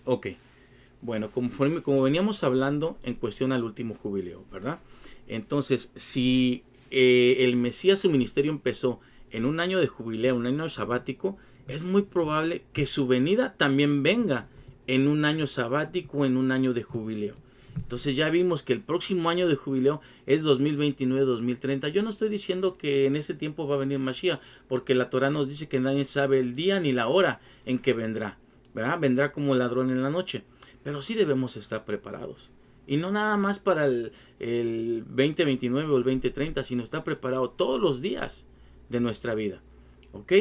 Ok, bueno, como veníamos hablando en cuestión al último jubileo, ¿verdad? Entonces, si el Mesías, su ministerio empezó en un año de jubileo, un año sabático, es muy probable que su venida también venga en un año sabático, en un año de jubileo. Entonces ya vimos que el próximo año de jubileo es 2029-2030. Yo no estoy diciendo que en ese tiempo va a venir Mashiach, porque la Torah nos dice que nadie sabe el día ni la hora en que vendrá, ¿verdad? Vendrá como ladrón en la noche. Pero sí debemos estar preparados. Y no nada más para el 2029 o el 2030, sino estar preparado todos los días de nuestra vida. ¿Ok?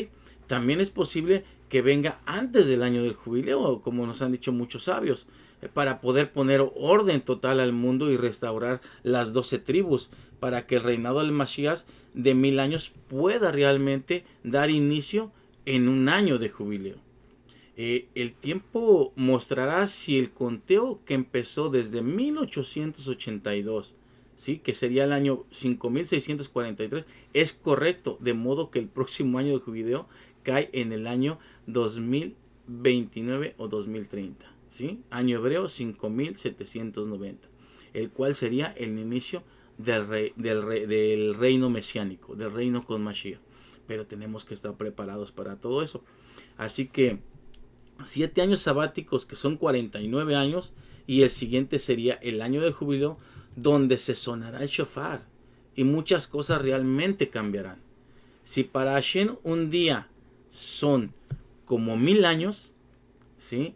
También es posible que venga antes del año del jubileo, como nos han dicho muchos sabios, para poder poner orden total al mundo y restaurar las 12 tribus, para que el reinado del Mashiach de 1000 años pueda realmente dar inicio en un año de jubileo. El tiempo mostrará si el conteo que empezó desde 1882, ¿sí? Que sería el año 5643, es correcto, de modo que el próximo año de jubileo cae en el año 2029 o 2030, ¿sí? Año hebreo 5790, el cual sería el inicio del reino mesiánico, del reino con Mashiach. Pero tenemos que estar preparados para todo eso. Así que 7 años sabáticos, que son 49 años, y el siguiente sería el año del jubileo, donde se sonará el shofar y muchas cosas realmente cambiarán. Si para Hashem un día son como 1000 años, ¿sí?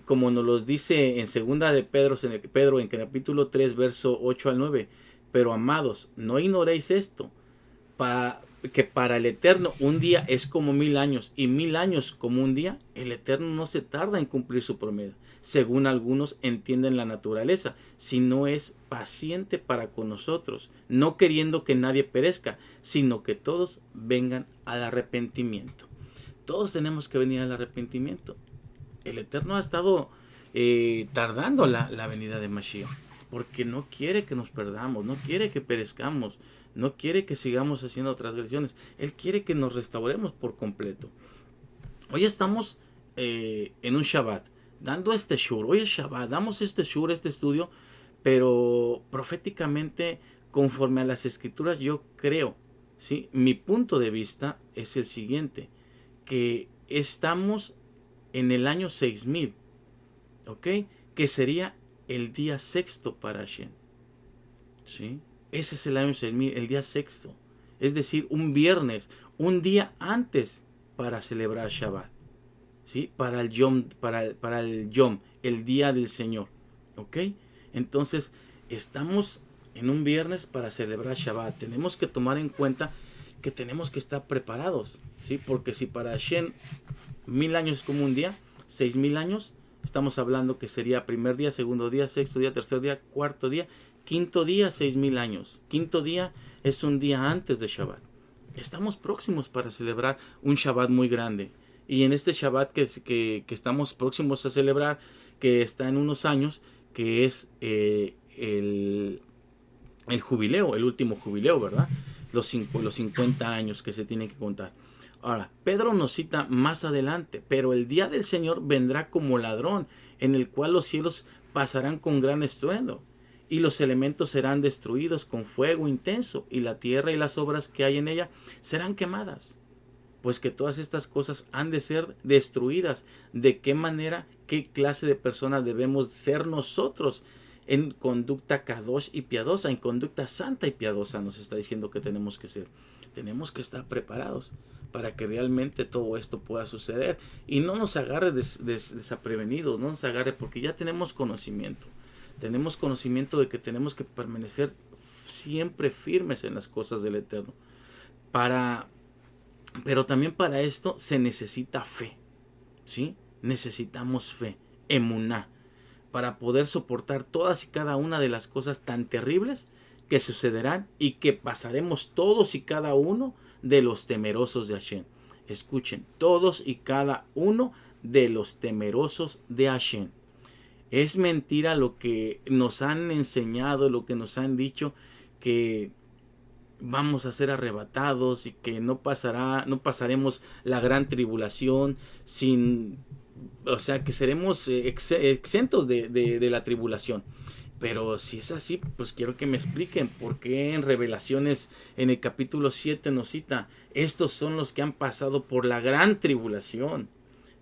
Como nos los dice en segunda de Pedro en capítulo 3 verso 8 al 9, pero amados, no ignoréis esto, pa, que para el Eterno un día es como 1000 años y 1000 años como un día. El Eterno no se tarda en cumplir su promesa, según algunos entienden la naturaleza, sino es paciente para con nosotros, no queriendo que nadie perezca, sino que todos vengan al arrepentimiento. Todos tenemos que venir al arrepentimiento. El Eterno ha estado tardando la venida de Mashiach, porque no quiere que nos perdamos, no quiere que perezcamos, no quiere que sigamos haciendo transgresiones. Él quiere que nos restauremos por completo. Hoy estamos en un Shabbat, dando este shur. Hoy es Shabbat, damos este shur, este estudio, pero proféticamente, conforme a las escrituras, yo creo, ¿sí? Mi punto de vista es el siguiente, que estamos en el año 6000, ¿ok? Que sería el día sexto para Hashem, ¿sí? Ese es el año 6000, el día sexto. Es decir, un viernes, un día antes para celebrar Shabbat, ¿sí? Para el Yom, para el Yom, el día del Señor, ¿ok? Entonces, estamos en un viernes para celebrar Shabbat. Tenemos que tomar en cuenta que tenemos que estar preparados, ¿sí? Porque si para Hashem 1000 años es como un día, 6000 años, estamos hablando que sería primer día, segundo día, sexto día, tercer día, cuarto día, quinto día, 6000 años. Quinto día es un día antes de Shabbat. Estamos próximos para celebrar un Shabbat muy grande. Y en este Shabbat que estamos próximos a celebrar, que está en unos años, que es el jubileo, el último jubileo, ¿verdad? Los 50 años que se tienen que contar. Ahora, Pedro nos cita más adelante, pero el día del Señor vendrá como ladrón, en el cual los cielos pasarán con gran estruendo, y los elementos serán destruidos con fuego intenso, y la tierra y las obras que hay en ella serán quemadas. Pues que todas estas cosas han de ser destruidas. ¿De qué manera, qué clase de personas debemos ser nosotros? En conducta kadosh y piadosa, en conducta santa y piadosa, nos está diciendo que tenemos que ser. Tenemos que estar preparados para que realmente todo esto pueda suceder y no nos agarre desaprevenidos, no nos agarre, porque ya tenemos conocimiento. Tenemos conocimiento de que tenemos que permanecer siempre firmes en las cosas del Eterno. Para, pero también para esto se necesita fe, ¿sí? Necesitamos fe, emuná, para poder soportar todas y cada una de las cosas tan terribles que sucederán y que pasaremos todos y cada uno de los temerosos de Hashem. Escuchen, todos y cada uno de los temerosos de Hashem. Es mentira lo que nos han enseñado, lo que nos han dicho, que vamos a ser arrebatados y que no pasaremos la gran tribulación sin o sea, que seremos exentos de la tribulación. Pero si es así, pues quiero que me expliquen por qué en Revelaciones, en el capítulo 7 nos cita, estos son los que han pasado por la gran tribulación,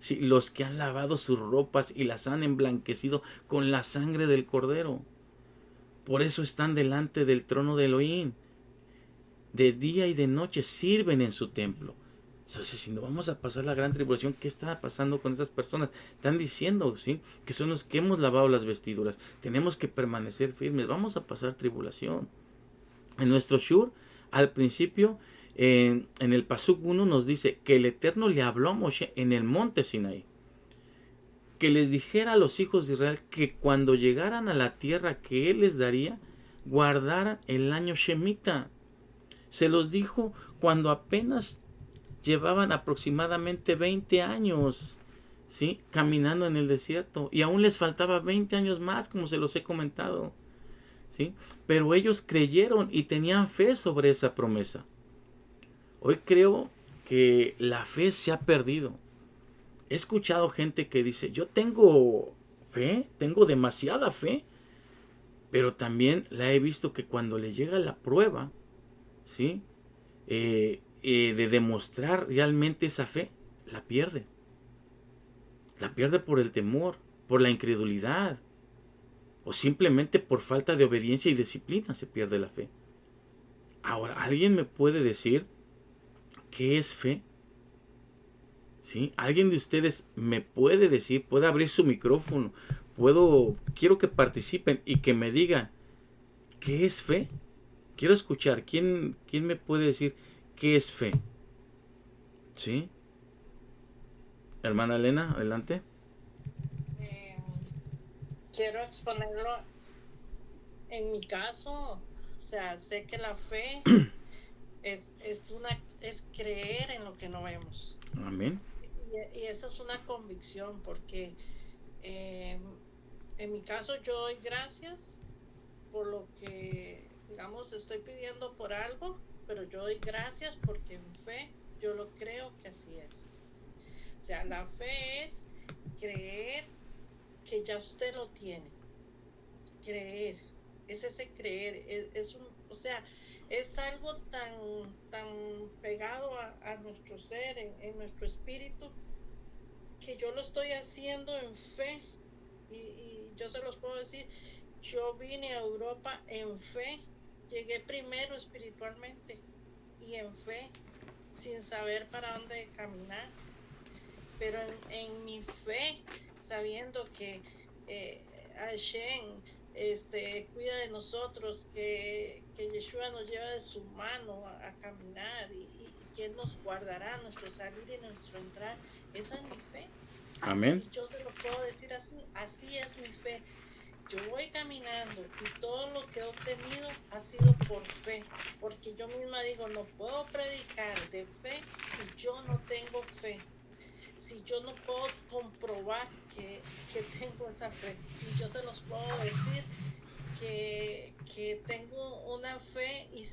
¿sí? Los que han lavado sus ropas y las han emblanquecido con la sangre del Cordero. Por eso están delante del trono de Elohim. De día y de noche sirven en su templo. Entonces, si no vamos a pasar la gran tribulación, ¿qué está pasando con esas personas? Están diciendo, ¿sí?, que son los que hemos lavado las vestiduras. Tenemos que permanecer firmes. Vamos a pasar tribulación. En nuestro shur, al principio, en el Pasuk 1 nos dice que el Eterno le habló a Moshe en el monte Sinaí. Que les dijera a los hijos de Israel que cuando llegaran a la tierra que él les daría, guardaran el año Shemitah. Se los dijo cuando apenas llevaban aproximadamente 20 años, ¿sí?, caminando en el desierto. Y aún les faltaba 20 años más, como se los he comentado, ¿sí? Pero ellos creyeron y tenían fe sobre esa promesa. Hoy creo que la fe se ha perdido. He escuchado gente que dice, yo tengo fe, tengo demasiada fe, pero también la he visto que cuando le llega la prueba, ¿sí?, de demostrar realmente esa fe, la pierde. La pierde por el temor, por la incredulidad, o simplemente por falta de obediencia y disciplina se pierde la fe. Ahora, ¿alguien me puede decir qué es fe? ¿Sí? ¿Alguien de ustedes me puede decir, puede abrir su micrófono? Quiero que participen y que me digan, ¿qué es fe? Quiero escuchar, ¿quién me puede decir qué es fe? ¿Sí? Hermana Elena, adelante. Quiero exponerlo en mi caso. O sea, sé que la fe es creer en lo que no vemos. Amén. Y eso es una convicción, porque en mi caso yo doy gracias por lo que, digamos, estoy pidiendo por algo, pero yo doy gracias porque en fe yo lo creo que así es. O sea, la fe es creer que ya usted lo tiene. Creer, es ese creer, o sea, es algo tan pegado a nuestro ser, en nuestro espíritu, que yo lo estoy haciendo en fe. Y yo se los puedo decir, yo vine a Europa en fe, llegué primero espiritualmente y en fe, sin saber para dónde caminar, pero en mi fe, sabiendo que Hashem cuida de nosotros, que Yeshua nos lleva de su mano a caminar y que Él nos guardará nuestro salir y nuestro entrar. Esa es mi fe. Amén. Y yo se lo puedo decir así es mi fe. Yo voy caminando y todo lo que he obtenido ha sido por fe, porque yo misma digo, no puedo predicar de fe si yo no tengo fe, si yo no puedo comprobar que tengo esa fe. Y yo se los puedo decir que tengo una fe y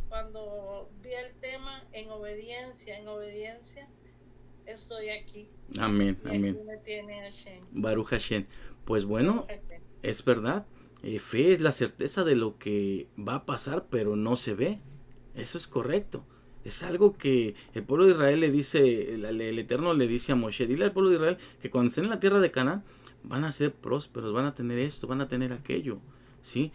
cuando vi el tema, en obediencia estoy aquí. Amén, y amén. Aquí me tiene Hashem. Baruch Hashem. Pues bueno, Baruch Hashem. Es verdad. Fe es la certeza de lo que va a pasar, pero no se ve. Eso es correcto. Es algo que el pueblo de Israel le dice, el Eterno le dice a Moshe, dile al pueblo de Israel que cuando estén en la tierra de Canaán van a ser prósperos, van a tener esto, van a tener aquello, ¿sí?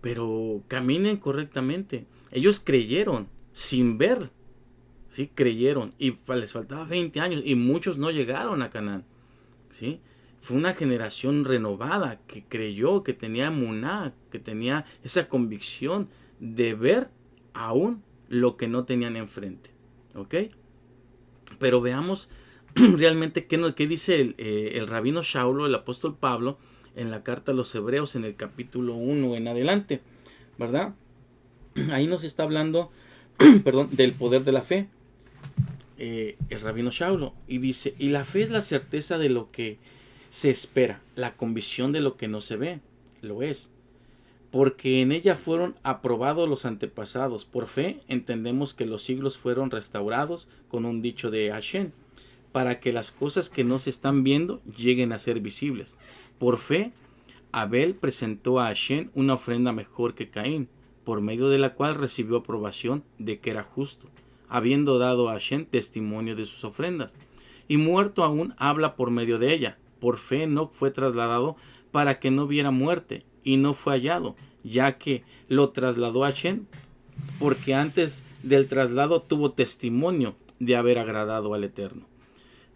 Pero caminen correctamente. Ellos creyeron sin ver, ¿sí? Creyeron y les faltaba 20 años y muchos no llegaron a Canaán, ¿sí? Fue una generación renovada que creyó, que tenía emuná, que tenía esa convicción de ver aún lo que no tenían enfrente. ¿Ok? Pero veamos realmente qué dice el rabino Shaulo, el apóstol Pablo, en la carta a los Hebreos, en el capítulo 1 en adelante. ¿Verdad? Ahí nos está hablando perdón, del poder de la fe. El rabino Shaulo. Y dice, y la fe es la certeza de lo que se espera, la convicción de lo que no se ve, lo es. Porque en ella fueron aprobados los antepasados. Por fe entendemos que los siglos fueron restaurados con un dicho de Hashem. para que las cosas que no se están viendo lleguen a ser visibles. Por fe, Abel presentó a Hashem una ofrenda mejor que Caín, por medio de la cual recibió aprobación de que era justo, habiendo dado a Hashem testimonio de sus ofrendas. Y muerto aún habla por medio de ella. Por fe no fue trasladado para que no viera muerte, y no fue hallado, ya que lo trasladó a Hashem, porque antes del traslado tuvo testimonio de haber agradado al Eterno.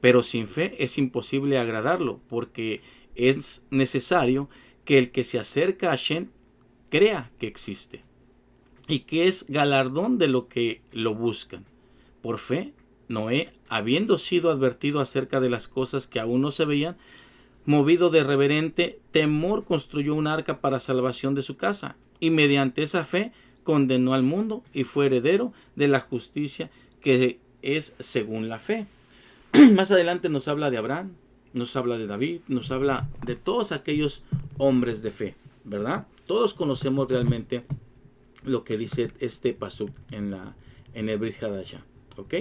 Pero sin fe es imposible agradarlo, porque es necesario que el que se acerca a Hashem crea que existe y que es galardón de lo que lo buscan. Por fe, Noé, habiendo sido advertido acerca de las cosas que aún no se veían, movido de reverente temor, construyó un arca para salvación de su casa, y mediante esa fe condenó al mundo y fue heredero de la justicia que es según la fe. Más adelante nos habla de Abraham, nos habla de David, nos habla de todos aquellos hombres de fe, ¿verdad? Todos conocemos realmente lo que dice este pasuk en el Brit Hadashah, ¿ok?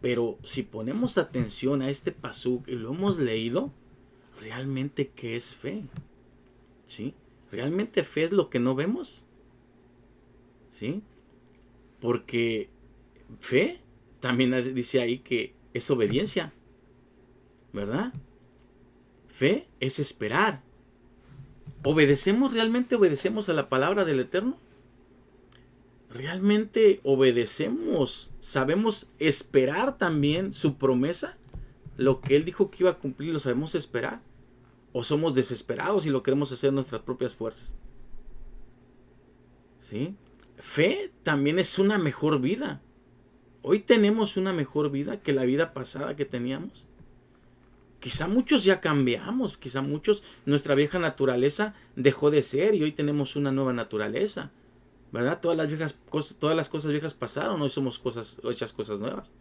Pero si ponemos atención a este pasuk y lo hemos leído, realmente ¿qué es fe? ¿Sí? ¿Realmente fe es lo que no vemos? ¿Sí? Porque fe también dice ahí que es obediencia, ¿verdad? Fe es esperar. ¿Realmente obedecemos a la palabra del Eterno? ¿Realmente obedecemos? ¿Sabemos esperar también su promesa? Lo que Él dijo que iba a cumplir, ¿lo sabemos esperar? ¿O somos desesperados y lo queremos hacer en nuestras propias fuerzas? ¿Sí? Fe también es una mejor vida. Hoy tenemos una mejor vida que la vida pasada que teníamos. Quizá muchos ya cambiamos, quizá muchos, nuestra vieja naturaleza dejó de ser y hoy tenemos una nueva naturaleza, ¿verdad? Todas las cosas viejas pasaron, hoy somos hechas cosas nuevas.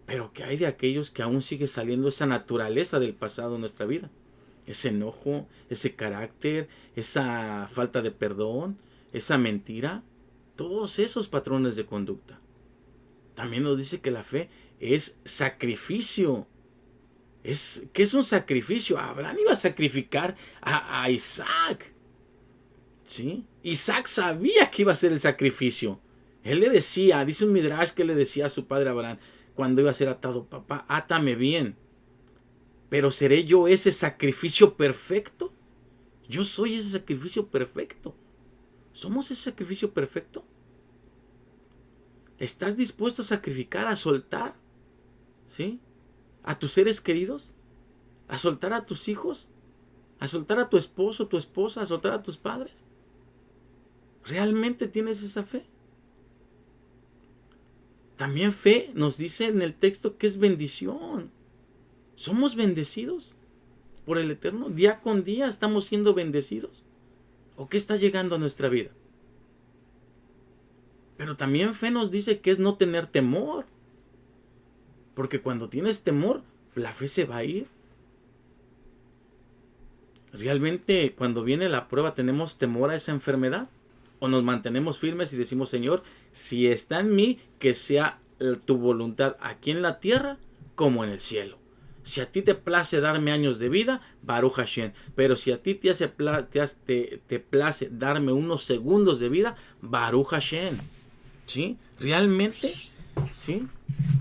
Pero ¿qué hay de aquellos que aún sigue saliendo esa naturaleza del pasado en nuestra vida? Ese enojo, ese carácter, esa falta de perdón, esa mentira, todos esos patrones de conducta. También nos dice que la fe es sacrificio. ¿Qué es un sacrificio? Abraham iba a sacrificar a Isaac. ¿Sí? Isaac sabía que iba a ser el sacrificio. Él le decía, dice un midrash que le decía a su padre Abraham, cuando iba a ser atado: papá, átame bien. Pero ¿seré yo ese sacrificio perfecto? Yo soy ese sacrificio perfecto. ¿Somos ese sacrificio perfecto? ¿Estás dispuesto a sacrificar, a soltar? ¿Sí? ¿A tus seres queridos? ¿A soltar a tus hijos? ¿A soltar a tu esposo, tu esposa? ¿A soltar a tus padres? ¿Realmente tienes esa fe? También fe nos dice en el texto que es bendición. ¿Somos bendecidos por el Eterno? Día con día estamos siendo bendecidos. ¿O qué está llegando a nuestra vida? Pero también fe nos dice que es no tener temor. Porque cuando tienes temor, la fe se va a ir. ¿Realmente cuando viene la prueba tenemos temor a esa enfermedad? ¿O nos mantenemos firmes y decimos: Señor, si está en mí, que sea tu voluntad aquí en la tierra como en el cielo? Si a ti te place darme años de vida, Baruch Hashem. Pero si a ti te place darme unos segundos de vida, Baruch Hashem. ¿Sí? ¿Realmente? ¿Sí?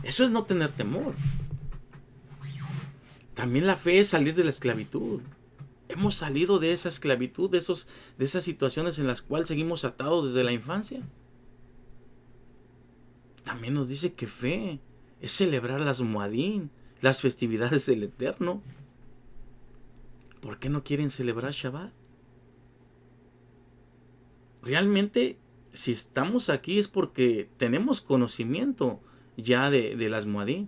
Eso es no tener temor. También la fe es salir de la esclavitud. Hemos salido de esa esclavitud, de esas situaciones en las cuales seguimos atados desde la infancia. También nos dice que fe es celebrar las Moadim, las festividades del Eterno. ¿Por qué no quieren celebrar Shabbat? Realmente, si estamos aquí es porque tenemos conocimiento ya de las Moadim.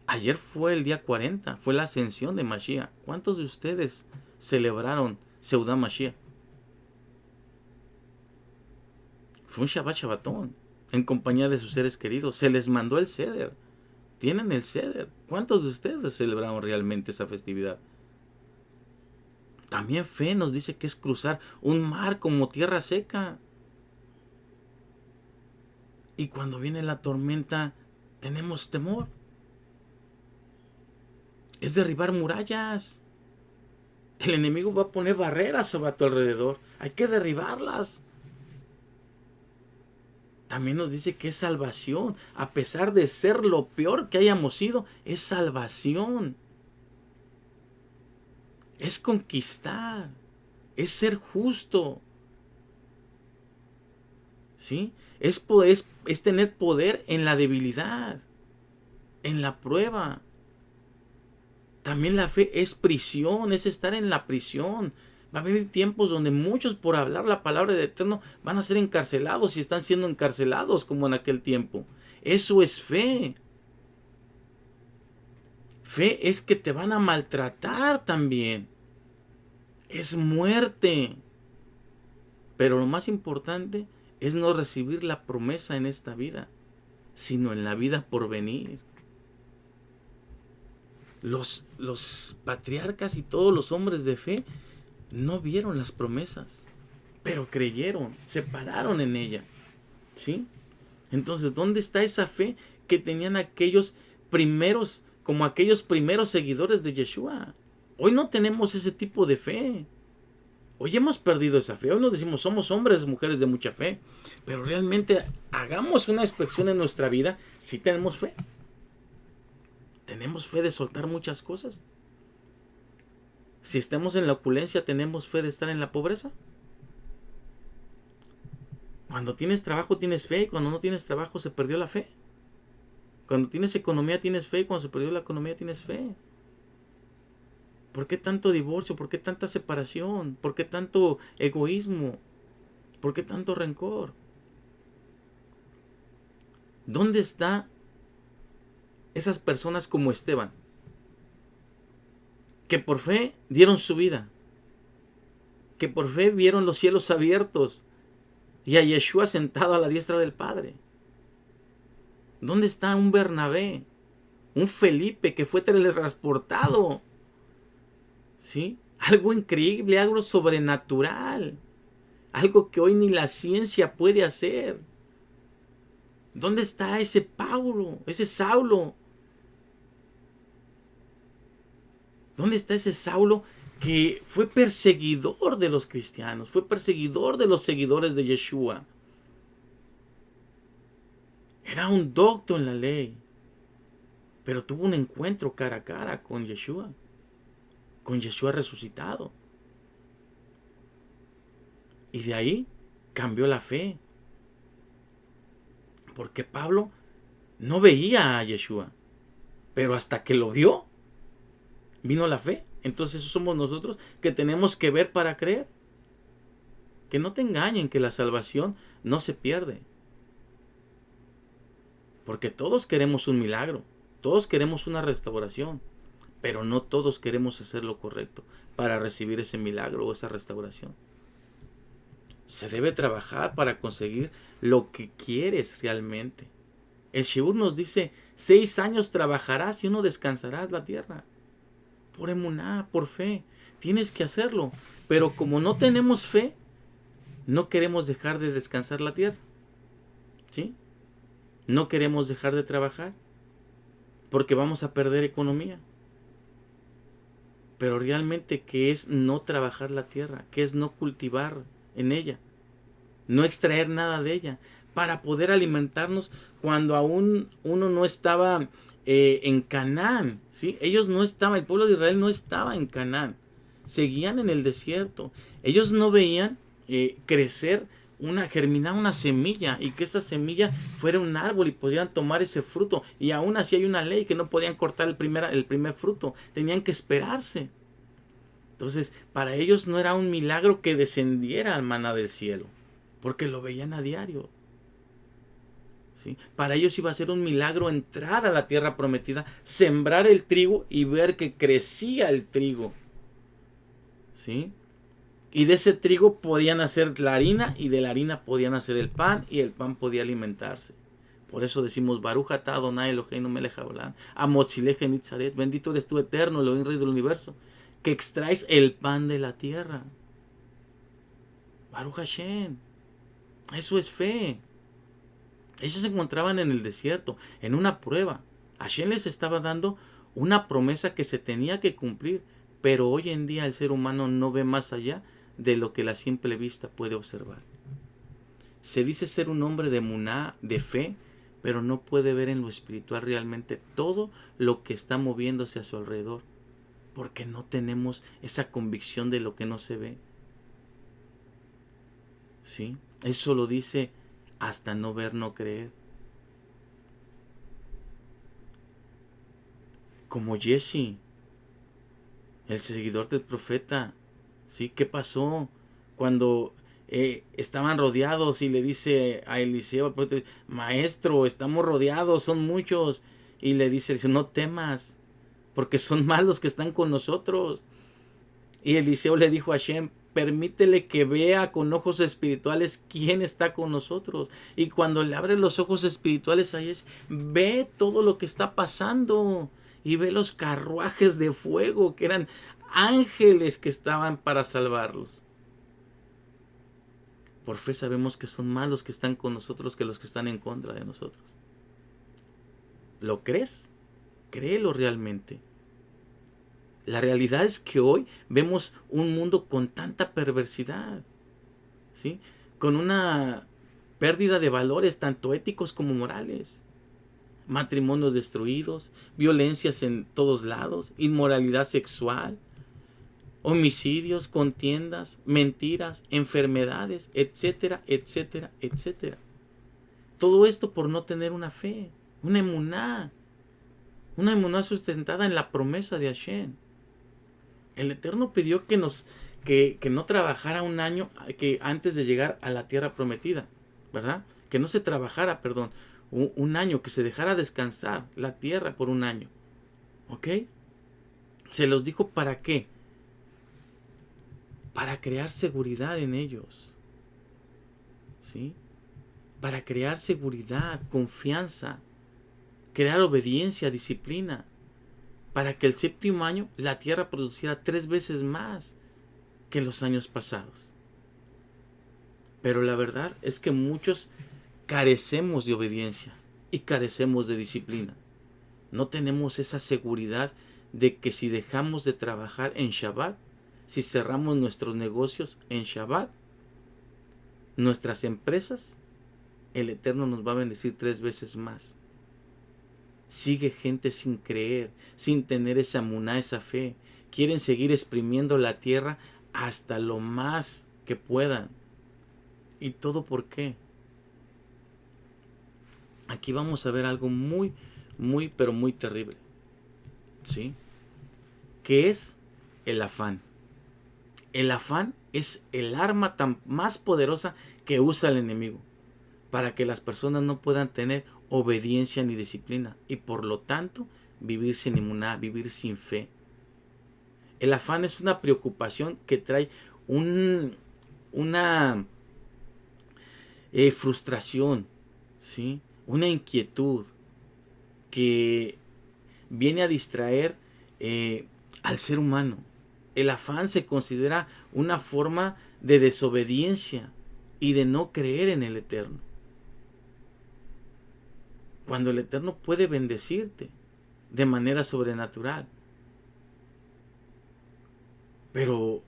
Ayer fue el día 40, fue la ascensión de Mashiach. ¿Cuántos de ustedes celebraron Seudá Mashiach? Fue un Shabbat Shabbatón, en compañía de sus seres queridos. Se les mandó el Seder. Tienen el Seder. ¿Cuántos de ustedes celebraron realmente esa festividad? También fe nos dice que es cruzar un mar como tierra seca. Y cuando viene la tormenta, tenemos temor. es derribar murallas. El enemigo va a poner barreras sobre a tu alrededor. Hay que derribarlas. También nos dice que es salvación. A pesar de ser lo peor que hayamos sido, es salvación. Es conquistar. Es ser justo. ¿Sí? Es tener poder en la debilidad, en la prueba. También la fe es prisión, es estar en la prisión. Va a venir tiempos donde muchos por hablar la palabra del Eterno van a ser encarcelados y están siendo encarcelados como en aquel tiempo. Eso es fe. Fe es que te van a maltratar también. Es muerte. Pero lo más importante es no recibir la promesa en esta vida, sino en la vida por venir. Los patriarcas y todos los hombres de fe no vieron las promesas, pero creyeron, se pararon en ella. ¿Sí? Entonces, ¿dónde está esa fe que tenían aquellos primeros, como aquellos primeros seguidores de Yeshua? Hoy no tenemos ese tipo de fe. Hoy hemos perdido esa fe. Hoy nos decimos somos hombres y mujeres de mucha fe. Pero realmente hagamos una inspección en nuestra vida si tenemos fe. ¿Tenemos fe de soltar muchas cosas? Si estamos en la opulencia, ¿tenemos fe de estar en la pobreza? Cuando tienes trabajo tienes fe y cuando no tienes trabajo se perdió la fe. Cuando tienes economía tienes fe y cuando se perdió la economía tienes fe. ¿Por qué tanto divorcio? ¿Por qué tanta separación? ¿Por qué tanto egoísmo? ¿Por qué tanto rencor? ¿Dónde están esas personas como Esteban? Que por fe dieron su vida. Que por fe vieron los cielos abiertos. Y a Yeshua sentado a la diestra del Padre. ¿Dónde está un Bernabé? Un Felipe que fue teletransportado. ¿Sí? Algo increíble, algo sobrenatural. Algo que hoy ni la ciencia puede hacer. ¿Dónde está ese Pablo, ese Saulo? ¿Dónde está ese Saulo que fue perseguidor de los cristianos? Fue perseguidor de los seguidores de Yeshua. Era un docto en la ley. Pero tuvo un encuentro cara a cara con Yeshua. Con Yeshua resucitado. Y de ahí cambió la fe. Porque Pablo no veía a Yeshua. Pero hasta que lo vio, vino la fe. Entonces eso somos nosotros que tenemos que ver para creer. Que no te engañen que la salvación no se pierde. Porque todos queremos un milagro. Todos queremos una restauración. Pero no todos queremos hacer lo correcto para recibir ese milagro o esa restauración. Se debe trabajar para conseguir lo que quieres realmente. El Sheur nos dice, 6 años trabajarás y 1 descansarás la tierra. Por emuná, por fe. Tienes que hacerlo. Pero como no tenemos fe, no queremos dejar de descansar la tierra. ¿Sí? No queremos dejar de trabajar. Porque vamos a perder economía. Pero realmente, ¿qué es no trabajar la tierra? ¿Qué es no cultivar en ella? No extraer nada de ella. Para poder alimentarnos cuando aún uno no estaba en Canaán. ¿Sí? Ellos no estaban, el pueblo de Israel no estaba en Canaán. Seguían en el desierto. Ellos no veían crecer germinar una semilla y que esa semilla fuera un árbol y pudieran tomar ese fruto. Y aún así hay una ley que no podían cortar el primer fruto. Tenían que esperarse. Entonces, para ellos no era un milagro que descendiera el maná del cielo, porque lo veían a diario. ¿Sí? Para ellos iba a ser un milagro entrar a la tierra prometida, sembrar el trigo y ver que crecía el trigo. ¿Sí? Y de ese trigo podían hacer la harina, y de la harina podían hacer el pan, y el pan podía alimentarse. Por eso decimos, Baruch atah Adonai Eloheinu melech haolam, Amotzilech Nitzaret, bendito eres tú eterno, Elohim Rey del universo, que extraes el pan de la tierra. Baruch Hashem. Eso es fe. Ellos se encontraban en el desierto, en una prueba. Hashem les estaba dando una promesa que se tenía que cumplir, pero hoy en día el ser humano no ve más allá de lo que la simple vista puede observar. Se dice ser un hombre de emuná, de fe, pero no puede ver en lo espiritual realmente todo lo que está moviéndose a su alrededor, porque no tenemos esa convicción de lo que no se ve. ¿Sí? Eso lo dice hasta no ver, no creer. Como Jesse, el seguidor del profeta. ¿Sí? ¿Qué pasó cuando estaban rodeados y le dice a Eliseo, maestro, estamos rodeados, son muchos? Y le dice, no temas, porque son malos que están con nosotros. Y Eliseo le dijo a Hashem, permítele que vea con ojos espirituales quién está con nosotros. Y cuando le abre los ojos espirituales a Jesse, ve todo lo que está pasando. Y ve los carruajes de fuego que eran ángeles que estaban para salvarlos. Por fe sabemos que son más los que están con nosotros que los que están en contra de nosotros. ¿Lo crees? Créelo realmente. La realidad es que hoy vemos un mundo con tanta perversidad, ¿sí? Con una pérdida de valores tanto éticos como morales. Matrimonios destruidos, violencias en todos lados, inmoralidad sexual, homicidios, contiendas, mentiras, enfermedades, etcétera, etcétera, etcétera. Todo esto por no tener una fe, una emuná sustentada en la promesa de Hashem. El Eterno pidió que no trabajara un año antes de llegar a la tierra prometida, ¿verdad? Que no se trabajara, un año, que se dejara descansar la tierra por un año. ¿Ok? Se los dijo ¿para qué? Para crear seguridad en ellos. ¿Sí? Para crear seguridad, confianza, crear obediencia, disciplina. Para que el séptimo año la tierra produciera 3 veces más que los años pasados. Pero la verdad es que muchos carecemos de obediencia y carecemos de disciplina. No tenemos esa seguridad de que si dejamos de trabajar en Shabbat, si cerramos nuestros negocios en Shabbat, nuestras empresas, el Eterno nos va a bendecir 3 veces más. Sigue gente sin creer, sin tener esa emuná, esa fe. Quieren seguir exprimiendo la tierra hasta lo más que puedan. ¿Y todo por qué? Aquí vamos a ver algo muy, muy, pero muy terrible. ¿Sí? ¿Qué es el afán? El afán es el arma más poderosa que usa el enemigo para que las personas no puedan tener obediencia ni disciplina y por lo tanto vivir sin emuná, vivir sin fe. El afán es una preocupación que trae una frustración, ¿sí? Una inquietud que viene a distraer al ser humano. El afán se considera una forma de desobediencia y de no creer en el Eterno. Cuando el Eterno puede bendecirte de manera sobrenatural. Pero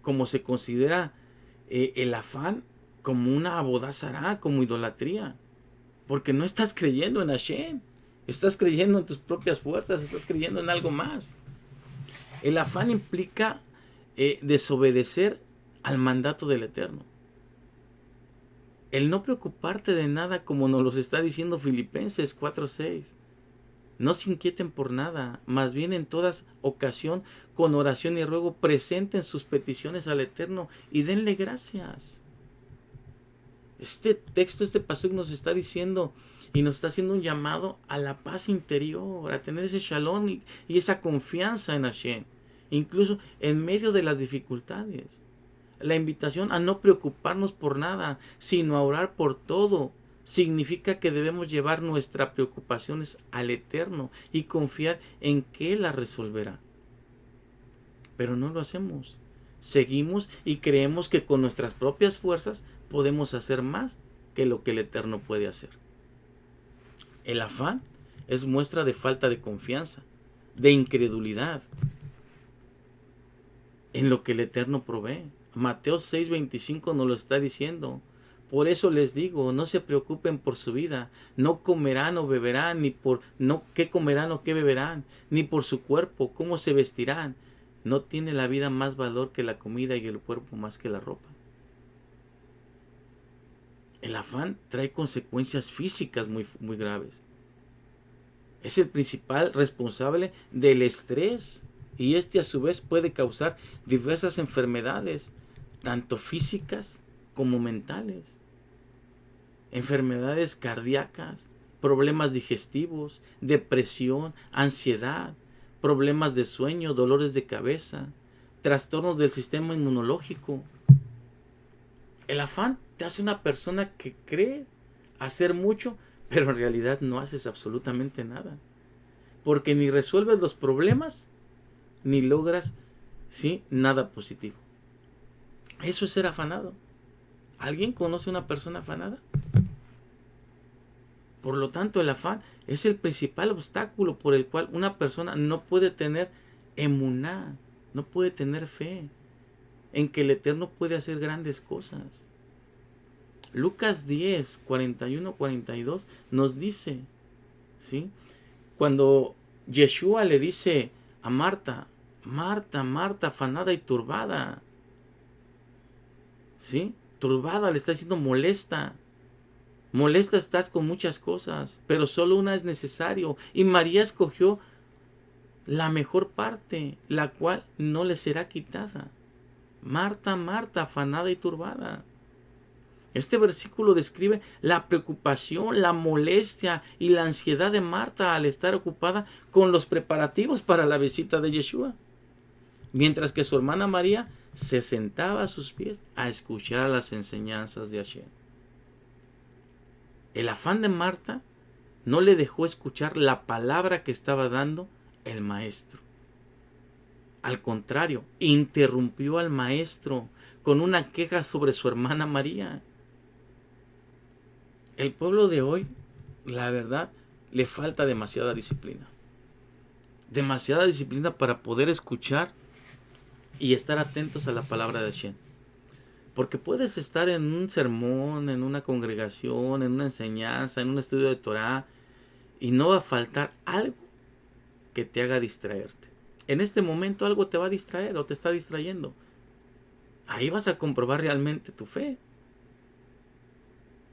como se considera el afán como una abodazará, como idolatría. Porque no estás creyendo en Hashem. Estás creyendo en tus propias fuerzas. Estás creyendo en algo más. El afán implica desobedecer al mandato del Eterno. El no preocuparte de nada, como nos lo está diciendo Filipenses 4:6. No se inquieten por nada, más bien en toda ocasión, con oración y ruego, presenten sus peticiones al Eterno y denle gracias. Este texto, este pasaje nos está diciendo y nos está haciendo un llamado a la paz interior, a tener ese shalom y esa confianza en Hashem, incluso en medio de las dificultades. La invitación a no preocuparnos por nada, sino a orar por todo. Significa que debemos llevar nuestras preocupaciones al Eterno y confiar en que Él las resolverá. Pero no lo hacemos. Seguimos y creemos que con nuestras propias fuerzas podemos hacer más que lo que el Eterno puede hacer. El afán es muestra de falta de confianza, de incredulidad en lo que el Eterno provee. Mateo 6:25 nos lo está diciendo. Por eso les digo, no se preocupen por su vida, no comerán o beberán, ni por no qué comerán o qué beberán, ni por su cuerpo, cómo se vestirán. ¿No tiene la vida más valor que la comida y el cuerpo más que la ropa? El afán trae consecuencias físicas muy graves. Es el principal responsable del estrés y este a su vez puede causar diversas enfermedades, tanto físicas como mentales. Enfermedades cardíacas, problemas digestivos, depresión, ansiedad, problemas de sueño, dolores de cabeza, trastornos del sistema inmunológico. El afán te hace una persona que cree hacer mucho, pero en realidad no haces absolutamente nada. Porque ni resuelves los problemas, ni logras, ¿sí?, nada positivo. Eso es ser afanado. ¿Alguien conoce una persona afanada? Por lo tanto, el afán es el principal obstáculo por el cual una persona no puede tener emuná, no puede tener fe en que el Eterno puede hacer grandes cosas. Lucas 10, 41, 42 nos dice, ¿sí?, cuando Yeshua le dice a Marta, Marta, Marta, afanada y turbada, ¿sí?, turbada, le está diciendo molesta. Molesta estás con muchas cosas, pero solo una es necesario. Y María escogió la mejor parte, la cual no le será quitada. Marta, Marta, afanada y turbada. Este versículo describe la preocupación, la molestia y la ansiedad de Marta al estar ocupada con los preparativos para la visita de Yeshua. Mientras que su hermana María se sentaba a sus pies a escuchar las enseñanzas de Hashem. El afán de Marta no le dejó escuchar la palabra que estaba dando el maestro. Al contrario, interrumpió al maestro con una queja sobre su hermana María. El pueblo de hoy, la verdad, le falta demasiada disciplina. Demasiada disciplina para poder escuchar y estar atentos a la palabra de Hashem. Porque puedes estar en un sermón, en una congregación, en una enseñanza, en un estudio de Torah, y no va a faltar algo que te haga distraerte. En este momento algo te va a distraer o te está distrayendo. Ahí vas a comprobar realmente tu fe.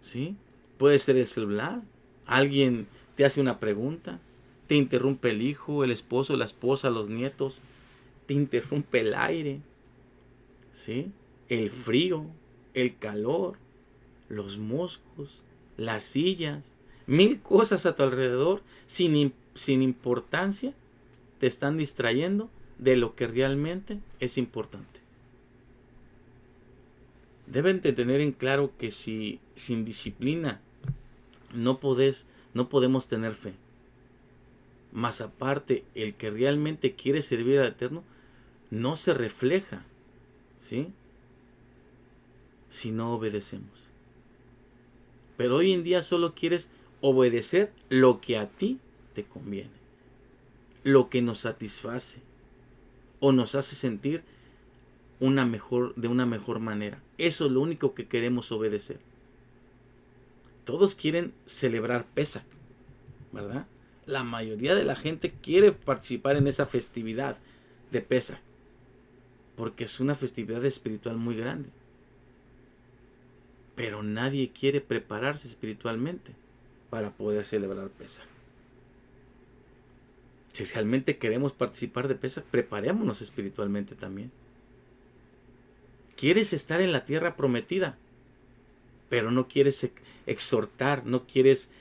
¿Sí? Puede ser el celular, alguien te hace una pregunta, te interrumpe el hijo, el esposo, la esposa, los nietos, te interrumpe el aire, ¿sí?, el frío, el calor, los moscos, las sillas, 1000 cosas a tu alrededor sin importancia te están distrayendo de lo que realmente es importante. Deben de tener en claro que si sin disciplina no podemos tener fe. Más aparte, el que realmente quiere servir al Eterno no se refleja, ¿sí?, si no obedecemos. Pero hoy en día solo quieres obedecer lo que a ti te conviene, lo que nos satisface o nos hace sentir de una mejor manera. Eso es lo único que queremos obedecer. Todos quieren celebrar Pesach, ¿verdad? La mayoría de la gente quiere participar en esa festividad de Pesach, porque es una festividad espiritual muy grande. Pero nadie quiere prepararse espiritualmente para poder celebrar Pesach. Si realmente queremos participar de Pesach, preparémonos espiritualmente también. Quieres estar en la tierra prometida, pero no quieres exhortar, no quieres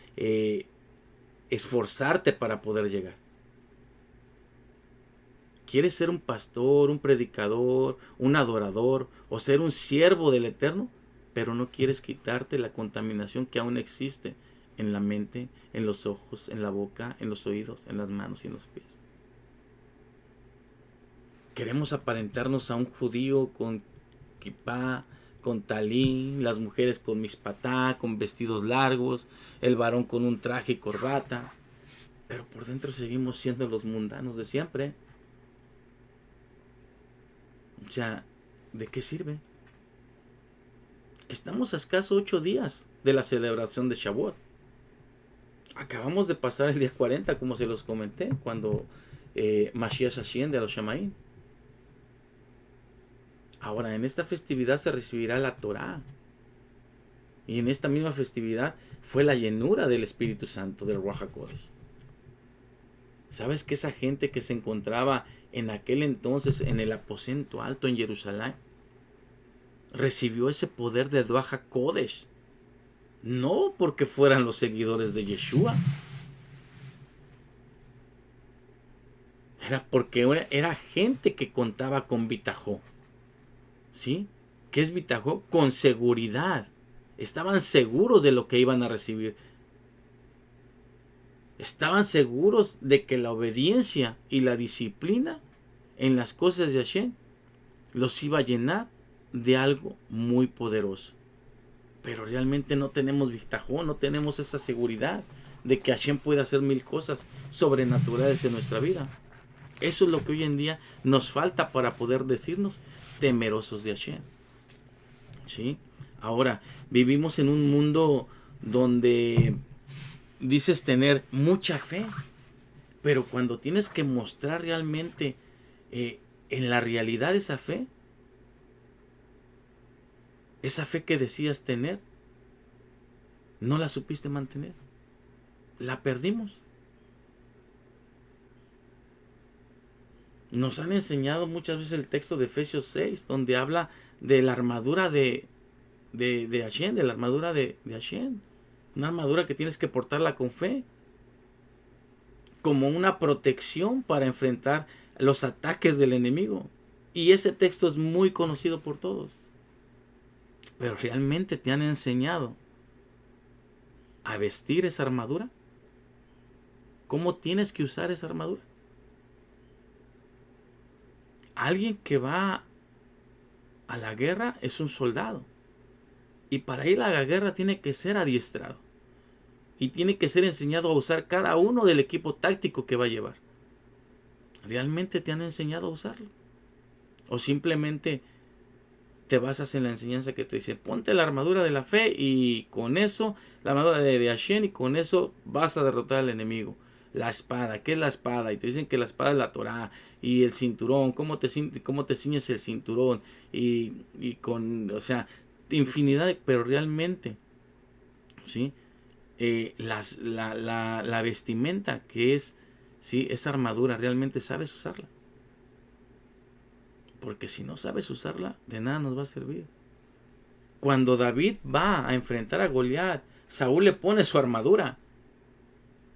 esforzarte para poder llegar. Quieres ser un pastor, un predicador, un adorador o ser un siervo del Eterno, pero no quieres quitarte la contaminación que aún existe en la mente, en los ojos, en la boca, en los oídos, en las manos y en los pies. Queremos aparentarnos a un judío con kipá, con talín, las mujeres con mispatá, con vestidos largos, el varón con un traje y corbata. pero por dentro seguimos siendo los mundanos de siempre. O sea, ¿de qué sirve? Estamos a escaso 8 días de la celebración de Shavuot. Acabamos de pasar el día 40, como se los comenté, cuando Mashiach asciende a los Shamaín. Ahora, en esta festividad se recibirá la Torá. Y en esta misma festividad fue la llenura del Espíritu Santo, del Ruach HaKodesh. ¿Sabes que esa gente que se encontraba en aquel entonces en el aposento alto en Jerusalén recibió ese poder del Ruach HaKodesh? No porque fueran los seguidores de Yeshua. Era porque era gente que contaba con bitajó. ¿Sí? ¿Qué es bitajó? Con seguridad. Estaban seguros de lo que iban a recibir. Estaban seguros de que la obediencia y la disciplina en las cosas de Hashem los iba a llenar de algo muy poderoso. Pero realmente no tenemos bitajó, no tenemos esa seguridad de que Hashem puede hacer 1000 cosas sobrenaturales en nuestra vida. Eso es lo que hoy en día nos falta para poder decirnos temerosos de Hashem. ¿Sí? Ahora, vivimos en un mundo donde dices tener mucha fe, pero cuando tienes que mostrar realmente en la realidad esa fe que decías tener, no la supiste mantener. La perdimos. Nos han enseñado muchas veces el texto de Efesios 6, donde habla de la armadura de Hashem, de la armadura de Hashem. Una armadura que tienes que portarla con fe, como una protección para enfrentar los ataques del enemigo. Y ese texto es muy conocido por todos. Pero ¿realmente te han enseñado a vestir esa armadura? ¿Cómo tienes que usar esa armadura? Alguien que va a la guerra es un soldado. Y para ir a la guerra tiene que ser adiestrado. Y tiene que ser enseñado a usar cada uno del equipo táctico que va a llevar. ¿Realmente te han enseñado a usarlo? ¿O simplemente te basas en la enseñanza que te dice, ponte la armadura de la fe y con eso, la armadura de Hashem, y con eso vas a derrotar al enemigo? La espada, ¿qué es la espada? Y te dicen que la espada es la Torá. Y el cinturón, ¿cómo te ciñes el cinturón? Y con, o sea, infinidad de, pero realmente, ¿sí? La vestimenta que es, ¿sí? Esa armadura, ¿realmente sabes usarla? Porque si no sabes usarla, de nada nos va a servir. Cuando David va a enfrentar a Goliat, Saúl le pone su armadura.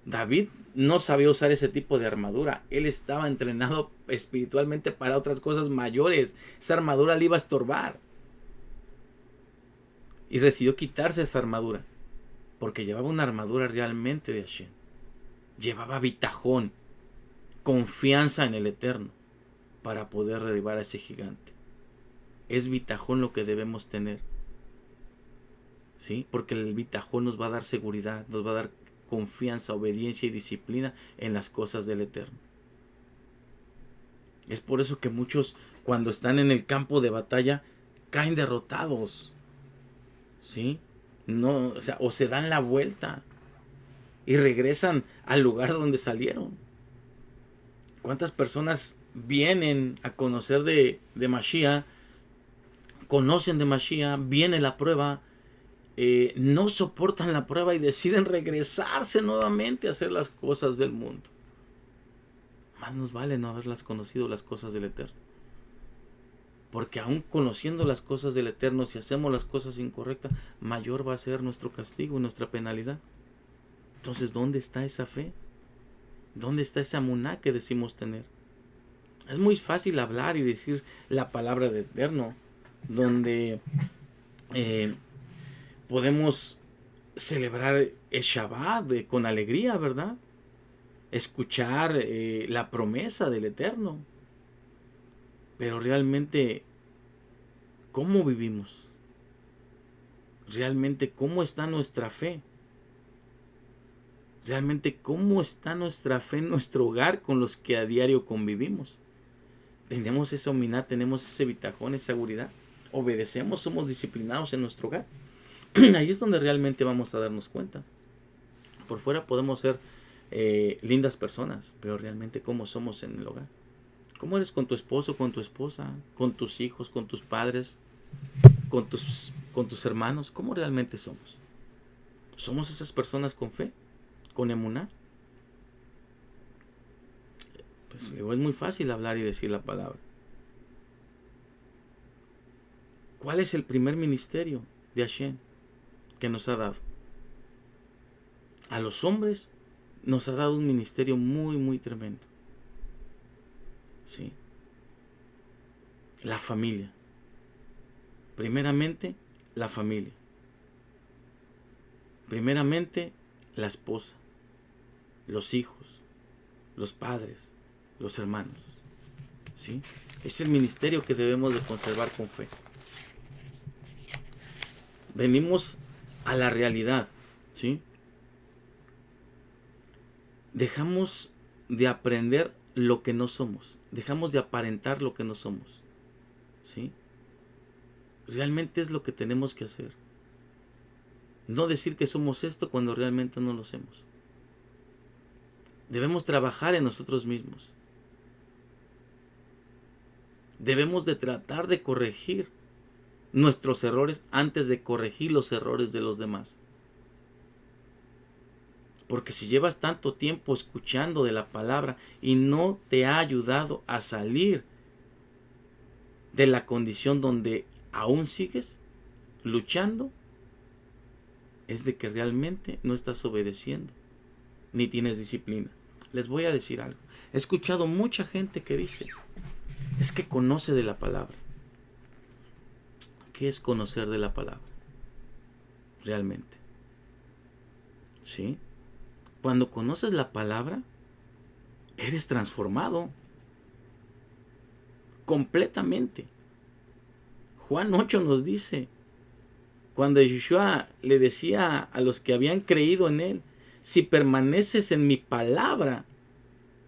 David no sabía usar ese tipo de armadura. Él estaba entrenado espiritualmente para otras cosas mayores. Esa armadura le iba a estorbar. Y decidió quitarse esa armadura. Porque llevaba una armadura realmente de Hashem. Llevaba bitajón, confianza en el Eterno, para poder derribar a ese gigante. Es bitajón lo que debemos tener. ¿Sí? Porque el bitajón nos va a dar seguridad, nos va a dar confianza, obediencia y disciplina en las cosas del Eterno. Es por eso que muchos, cuando están en el campo de batalla, caen derrotados. ¿Sí? No, o se dan la vuelta y regresan al lugar donde salieron. ¿Cuántas personas vienen a conocer de Mashiach, conocen de Mashiach, viene la prueba, no soportan la prueba y deciden regresarse nuevamente a hacer las cosas del mundo? Más nos vale no haberlas conocido, las cosas del Eterno. Porque aún conociendo las cosas del Eterno, si hacemos las cosas incorrectas, mayor va a ser nuestro castigo y nuestra penalidad. Entonces, ¿dónde está esa fe? ¿Dónde está esa emuná que decimos tener? Es muy fácil hablar y decir la palabra del Eterno, donde podemos celebrar el Shabbat con alegría, ¿verdad? Escuchar la promesa del Eterno. Pero realmente, ¿cómo vivimos? Realmente, ¿cómo está nuestra fe? realmente cómo está nuestra fe en nuestro hogar con los que a diario convivimos. Tenemos esa humildad, tenemos ese bitajón, esa seguridad. Obedecemos, somos disciplinados en nuestro hogar. Ahí es donde realmente vamos a darnos cuenta. Por fuera podemos ser lindas personas, pero realmente cómo somos en el hogar. ¿Cómo eres con tu esposo, con tu esposa, con tus hijos, con tus padres, con tus hermanos? ¿Cómo realmente somos? ¿Somos esas personas con fe? ¿Con emuná? Pues luego es muy fácil hablar y decir la palabra. ¿Cuál es el primer ministerio de Hashem que nos ha dado? A los hombres nos ha dado un ministerio muy, muy tremendo. ¿Sí? La familia. Primeramente, la familia. Primeramente, la esposa, los hijos, los padres, los hermanos. ¿Sí? Es el ministerio que debemos de conservar con fe. Venimos a la realidad, ¿sí? Dejamos de aprender lo que no somos. Dejamos de aparentar lo que no somos. ¿Sí? Realmente es lo que tenemos que hacer. No decir que somos esto cuando realmente no lo somos. Debemos trabajar en nosotros mismos. Debemos de tratar de corregir nuestros errores antes de corregir los errores de los demás. Porque si llevas tanto tiempo escuchando de la palabra y no te ha ayudado a salir de la condición donde aún sigues luchando, es de que realmente no estás obedeciendo ni tienes disciplina. Les voy a decir algo. He escuchado mucha gente que dice, es que conoce de la palabra. ¿Qué es conocer de la palabra? Realmente. ¿Sí? Cuando conoces la palabra, eres transformado completamente. Juan 8 nos dice, cuando Yeshua le decía a los que habían creído en él, si permaneces en mi palabra,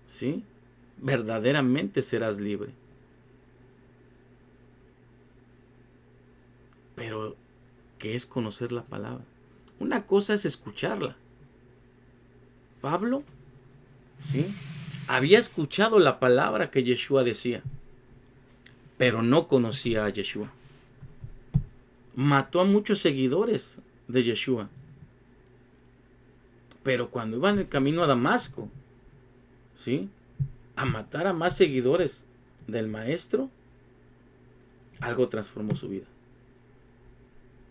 ¿sí? Verdaderamente serás libre. Pero, ¿qué es conocer la palabra? Una cosa es escucharla. Pablo, ¿sí? Había escuchado la palabra que Yeshua decía, pero no conocía a Yeshua. Mató a muchos seguidores de Yeshua. Pero cuando iba en el camino a Damasco, ¿sí? A matar a más seguidores del maestro, algo transformó su vida.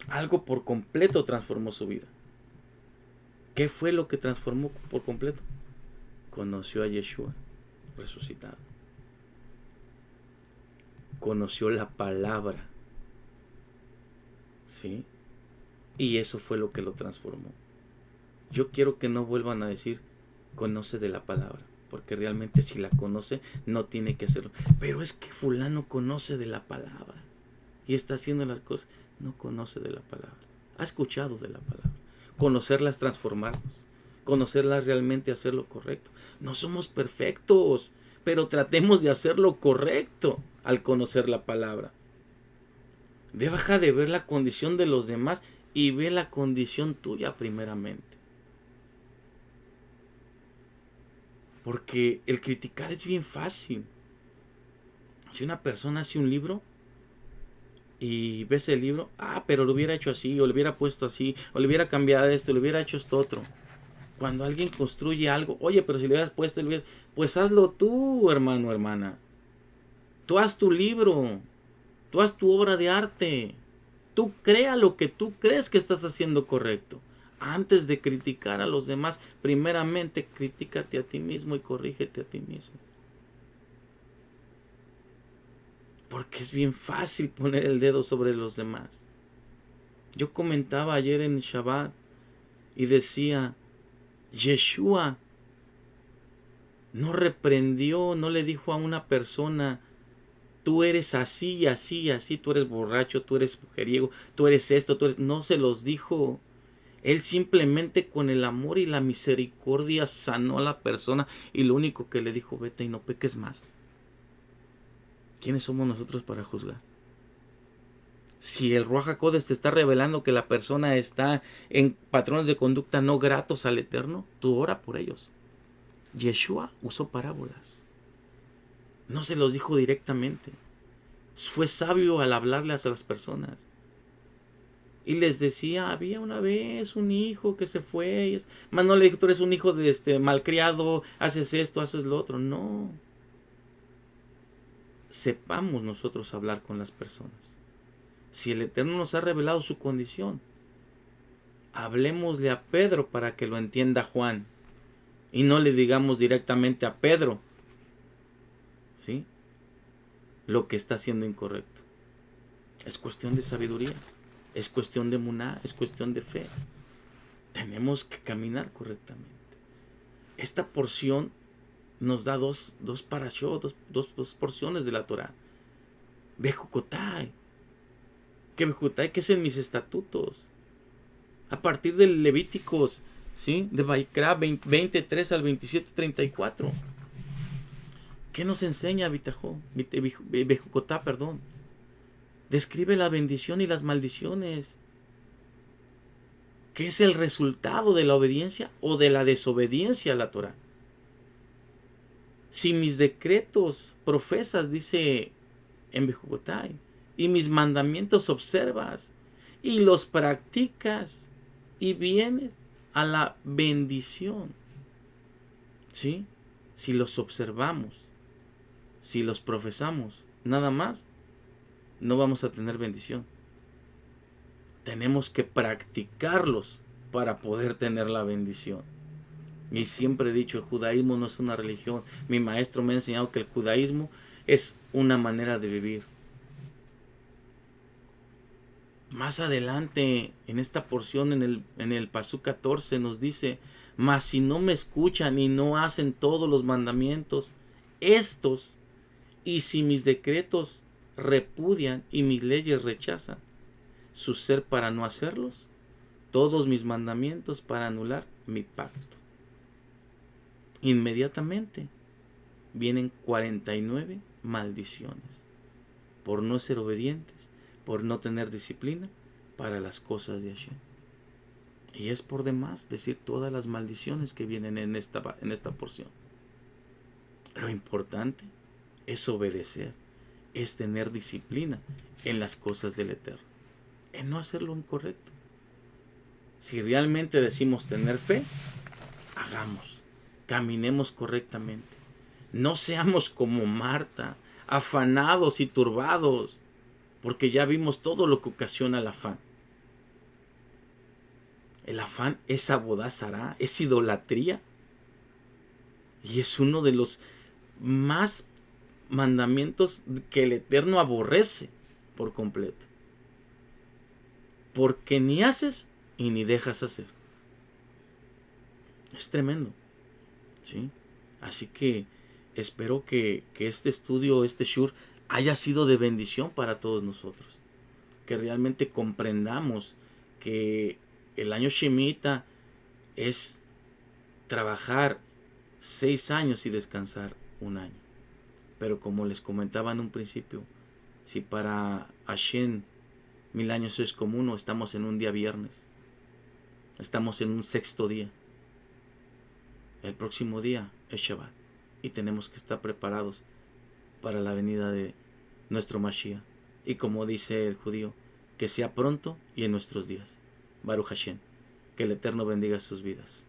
Algo por completo transformó su vida. ¿Qué fue lo que transformó por completo? Conoció a Yeshua resucitado. Conoció la palabra. ¿Sí? Y eso fue lo que lo transformó. Yo quiero que no vuelvan a decir conoce de la palabra, porque realmente si la conoce no tiene que hacerlo. Pero es que fulano conoce de la palabra y está haciendo las cosas. No conoce de la palabra. Ha escuchado de la palabra. Conocerla es transformarnos. Conocerla es realmente hacer lo correcto. No somos perfectos, pero tratemos de hacer lo correcto al conocer la palabra. Deja de ver la condición de los demás y ve la condición tuya primeramente. Porque el criticar es bien fácil. Si una persona hace un libro y ves el libro, pero lo hubiera hecho así, o lo hubiera puesto así, o le hubiera cambiado esto, le hubiera hecho esto otro. Cuando alguien construye algo, oye, pero si le hubieras puesto, pues hazlo tú, hermano, hermana. Tú haz tu libro, tú haz tu obra de arte. Tú crea lo que tú crees que estás haciendo correcto. Antes de criticar a los demás, primeramente critícate a ti mismo y corrígete a ti mismo. Porque es bien fácil poner el dedo sobre los demás. Yo comentaba ayer en Shabbat y decía, Yeshua no reprendió, no le dijo a una persona, tú eres así, así, así, tú eres borracho, tú eres mujeriego, tú eres esto, tú eres... No se los dijo. Él simplemente con el amor y la misericordia sanó a la persona y lo único que le dijo, vete y no peques más. ¿Quiénes somos nosotros para juzgar? Si el Ruach HaKodesh te está revelando que la persona está en patrones de conducta no gratos al Eterno, tú ora por ellos. Yeshua usó parábolas. No se los dijo directamente. Fue sabio al hablarles a las personas. Y les decía, había una vez un hijo que se fue. Más no le dijo, tú eres un hijo de malcriado, haces esto, haces lo otro. No. Sepamos nosotros hablar con las personas. Si el Eterno nos ha revelado su condición, hablemosle a Pedro para que lo entienda Juan. Y no le digamos directamente a Pedro, ¿sí?, lo que está haciendo incorrecto. Es cuestión de sabiduría, es cuestión de emuná, es cuestión de fe. Tenemos que caminar correctamente. Esta porción nos da dos parashot, dos porciones de la Torah. Bejucotai. Que Bejucotai, que es en mis estatutos. A partir del Levíticos, ¿sí?, de Vaikra 23 al 27:34. ¿Qué nos enseña Bejucotá, perdón? Describe la bendición y las maldiciones. ¿Qué es el resultado de la obediencia o de la desobediencia a la Torah? Si mis decretos profesas, dice en Bejucotá, y mis mandamientos observas, y los practicas, y vienes a la bendición. ¿Sí? Si los observamos, si los profesamos, nada más, no vamos a tener bendición. Tenemos que practicarlos para poder tener la bendición. Y siempre he dicho, el judaísmo no es una religión. Mi maestro me ha enseñado que el judaísmo es una manera de vivir. Más adelante, en esta porción, en el Pasú 14, nos dice, mas si no me escuchan y no hacen todos los mandamientos, estos, y si mis decretos repudian y mis leyes rechazan su ser para no hacerlos, todos mis mandamientos para anular mi pacto. Inmediatamente vienen 49 maldiciones por no ser obedientes, por no tener disciplina para las cosas de Hashem. Y es por demás decir todas las maldiciones que vienen en esta porción. Lo importante es obedecer, es tener disciplina en las cosas del Eterno, en no hacer lo incorrecto. Si realmente decimos tener fe, hagamos, caminemos correctamente. No seamos como Marta, afanados y turbados, porque ya vimos todo lo que ocasiona el afán. El afán es abodazará, es idolatría, y es uno de los más mandamientos que el Eterno aborrece por completo, porque ni haces y ni dejas hacer. Es tremendo, ¿sí? Así que espero que este estudio, este shur, haya sido de bendición para todos nosotros, que realmente comprendamos que el año Shemitah es trabajar 6 años y descansar 1 año. Pero como les comentaba en un principio, si para Hashem 1000 años es como uno, estamos en un día viernes, estamos en un 6º día. El próximo día es Shabbat y tenemos que estar preparados para la venida de nuestro Mashiach. Y como dice el judío, que sea pronto y en nuestros días. Baruch Hashem, que el Eterno bendiga sus vidas.